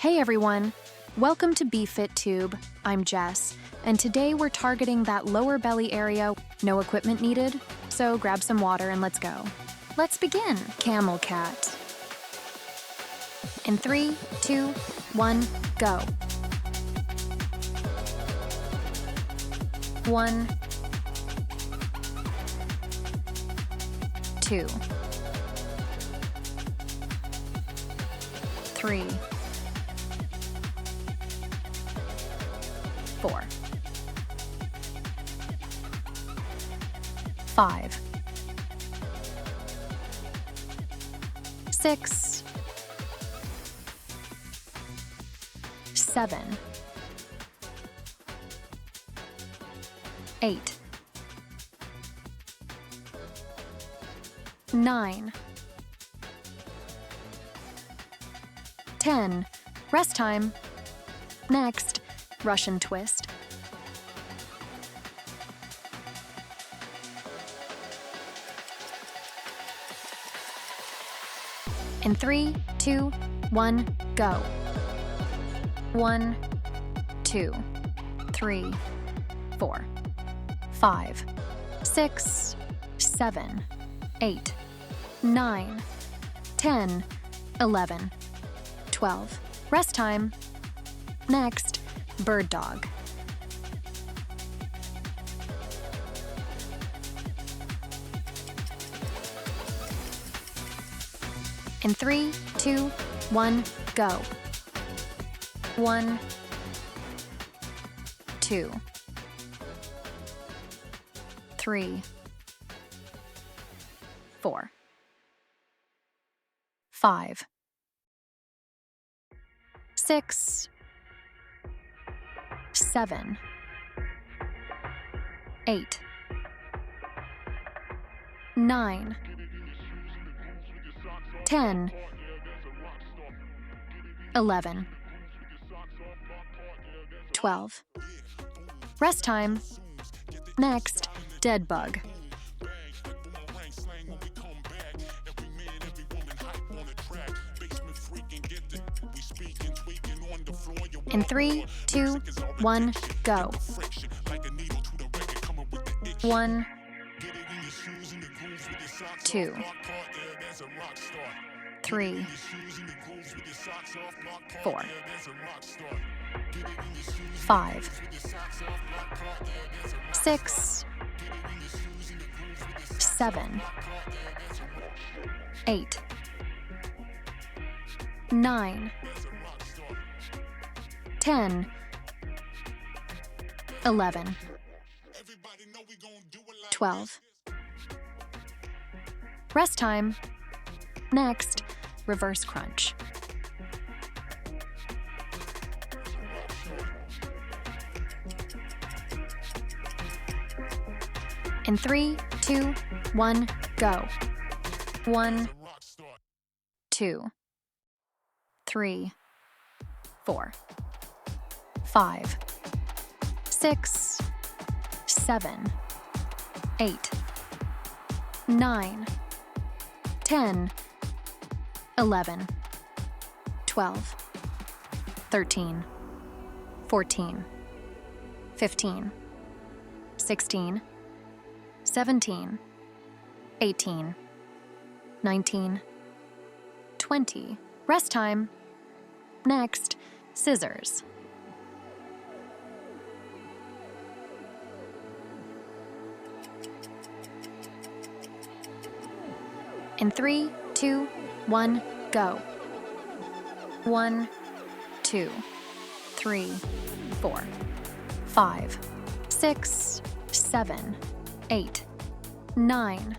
Hey everyone! Welcome to BFITTUBE. I'm Jess, and today we're targeting that lower belly area. No equipment needed, so grab some water and let's go. Let's begin. Camel cat. In 3, 2, 1, go. 1, 2, 3, 4, 5, 6, 7, 8, 9, 10. Rest time. Next, Russian twist. In 3, 2, 1, go. 1, 2, 3, 4, 5, 6, 7, 8, 9, 10, 11, 12. Rest time. Next, bird dog. In 3, 2, 1, go. 1, 2, 3, 4, 5, 6, 7, 8, 9, 10, 11, 12. Rest time. Next, dead bug. In 3, 2, 1, go. 1, 2, 3, 4, 5, 6, 7, 8, 9, 10, 11, 12. Rest time. Next, reverse crunch. In 3, 2, 1, go. 1, 2, 3, 4, 5, 6, 7, 8, 9, 10, 11, 12, 13, 14, 15, 16, 17, 18, 19, 20. Rest time. Next, scissors. In 3, 2, 1, go. 1, 2, 3, 4, 5, 6, 7, 8, 9,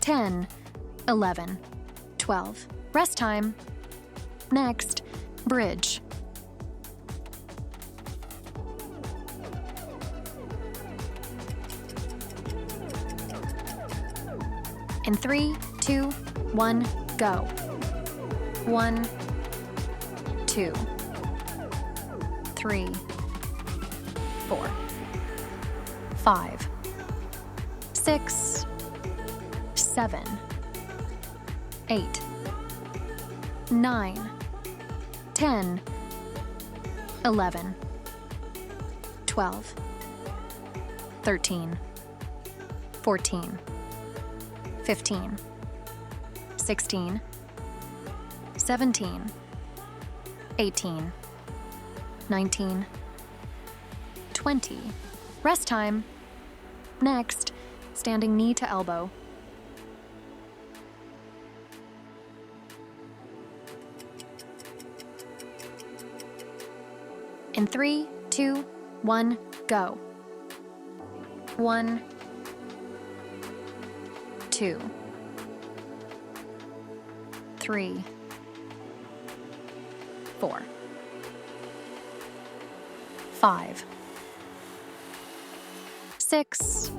10, 11, 12. Rest time. Next, bridge. In 3, 2, 1, go. 1, 2, 3, 4, 5, 6, 7, 8, 9, 10, 11, 12, 13, 14, 15, 16, 17, 18, 19, 20. Rest time. Next, standing knee to elbow. In 3, 2, 1, go. 1, 2, 3, 4, 5, 6,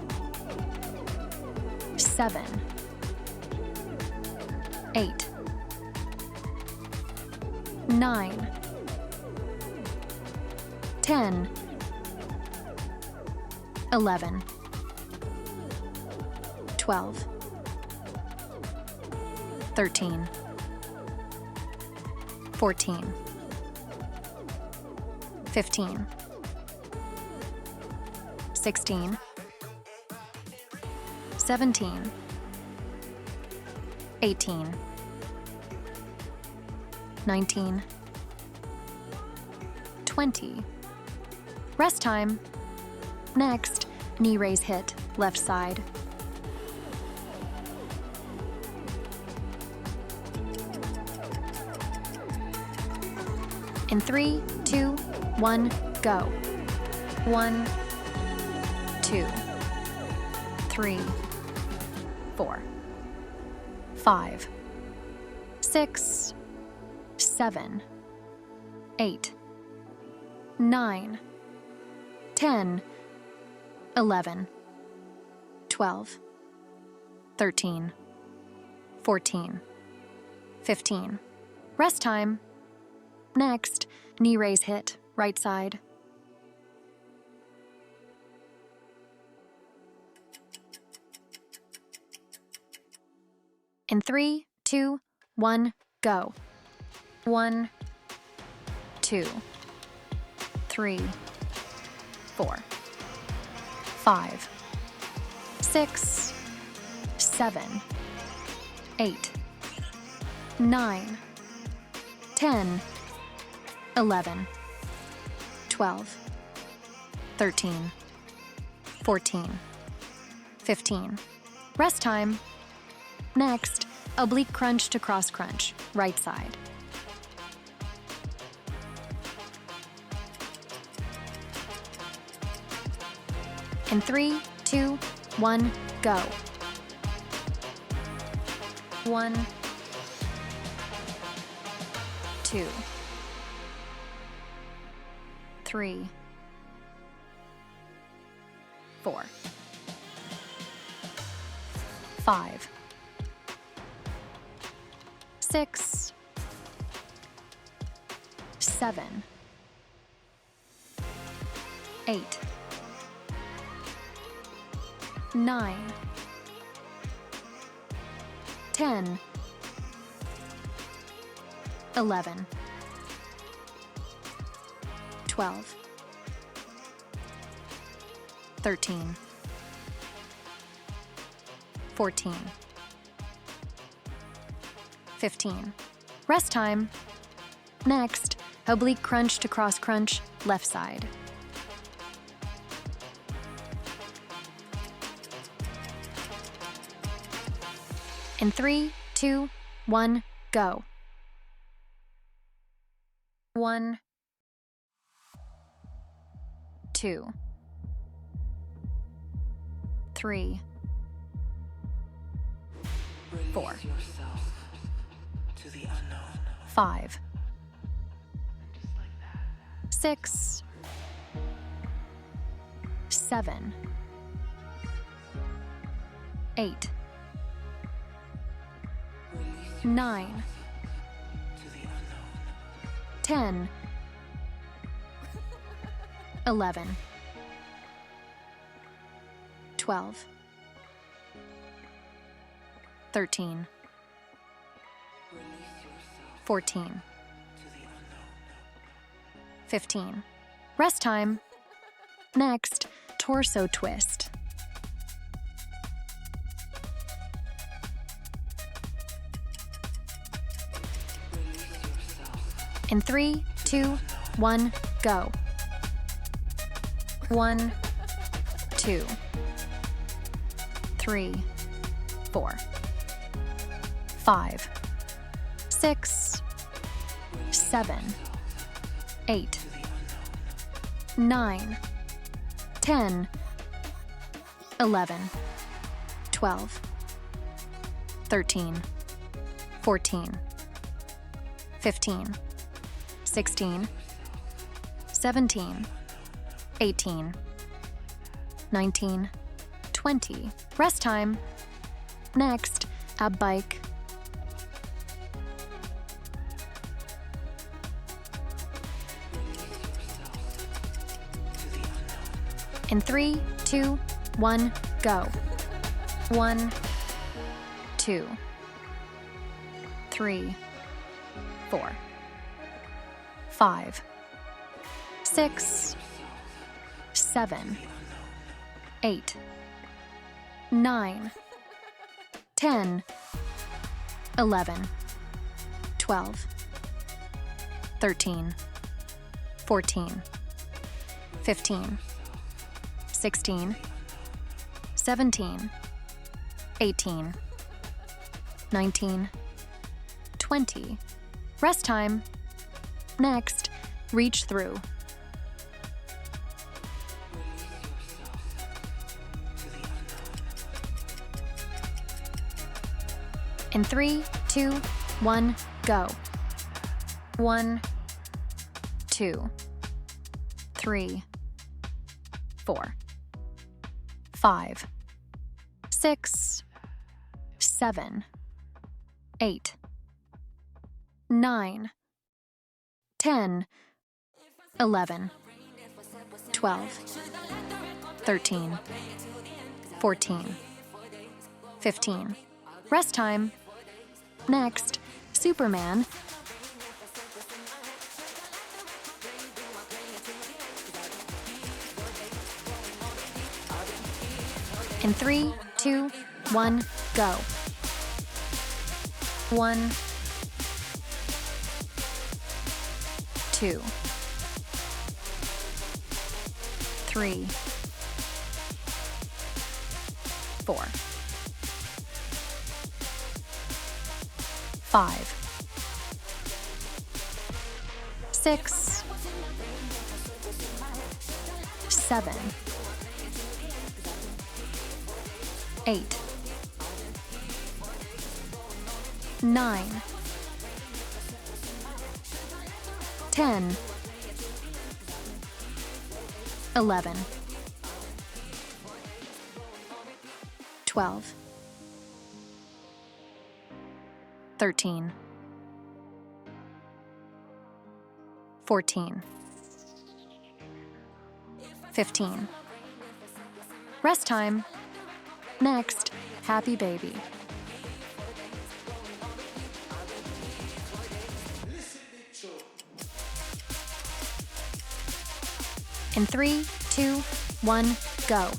7, 8, 9, 10, 11, 12, 13, 14, 15, 16, 17, 18, 19, 20. Rest time. Next, knee raise hit, left side. In 3, 2, 1, go. 1, 2, 3, 4, 5, 6, 7, 8, 9, 10, 11, 12, 13, 14, 15. Rest time. Next, knee raise hit, right side. In 3, 2, 1, go. 1, 2, 3, 4, 5, 6, 7, 8, 9, 10, 11, 12, 13, 14, 15. Rest time. Next, oblique crunch to cross crunch, right side. In 3, 2, 1, go. 1, 2, 3, 4, 5, 6, 7, 8, 9, 10, 11, 12, 13, 14, 15. Rest time. Next, oblique crunch to cross crunch, left side. In 3, 2, 1, go. 1, 2, 3, 4, 5, 6, 7, 8, 9, 10, 11, 12, 13, 14, 15. Rest time. Next, torso twist. In 3, 2, 1, go. 1, 2, 3, 4, 5, 6, 7, 8, 9, 10, 11, 12, 13, 14, 15, 16, 17, 18, 19, 20. Rest time. Next, ab bike. In 3, 2, 1, go. 1, 2, 3, 4, 5, 6, 7, 8, 9, 10, 11, 12, 13, 14, 15, 16, 17, 18, 19, 20. Rest time. Next, reach through. In 3, 2, 1, go. 1, 2, 3, 4, 5, 6, 7, 8, 9, 10, 11, 12, 13, 14, 15. Rest time. Next, Superman. In 3, 2, 1, go. 1, 2, 3, 4, 5, 6, 7, 8, 9, 10, 11, 12, 13, 14, 15. Rest time. Next, happy baby. In 3, 2, 1, go.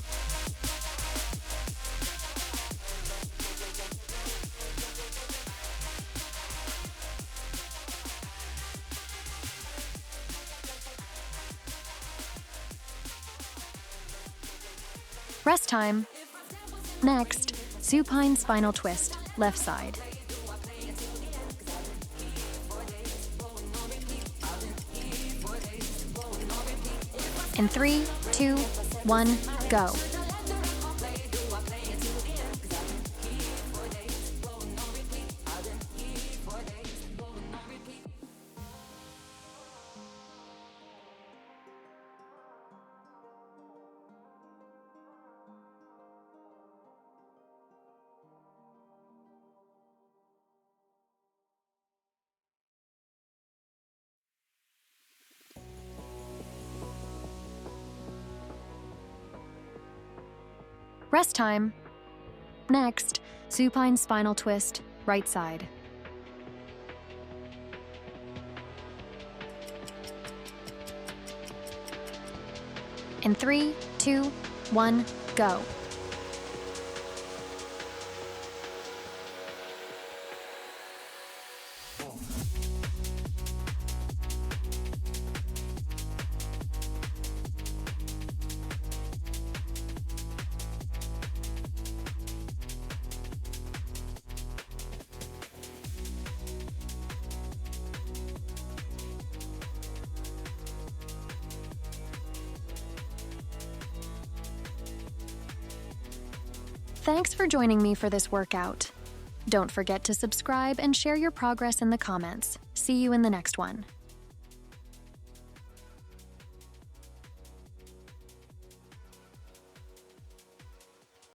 Rest time. Next, supine spinal twist, left side. In 3, 2, 1, go. Rest time. Next, supine spinal twist, right side. In 3, 2, 1, go. Thanks for joining me for this workout. Don't forget to subscribe and share your progress in the comments. See you in the next one.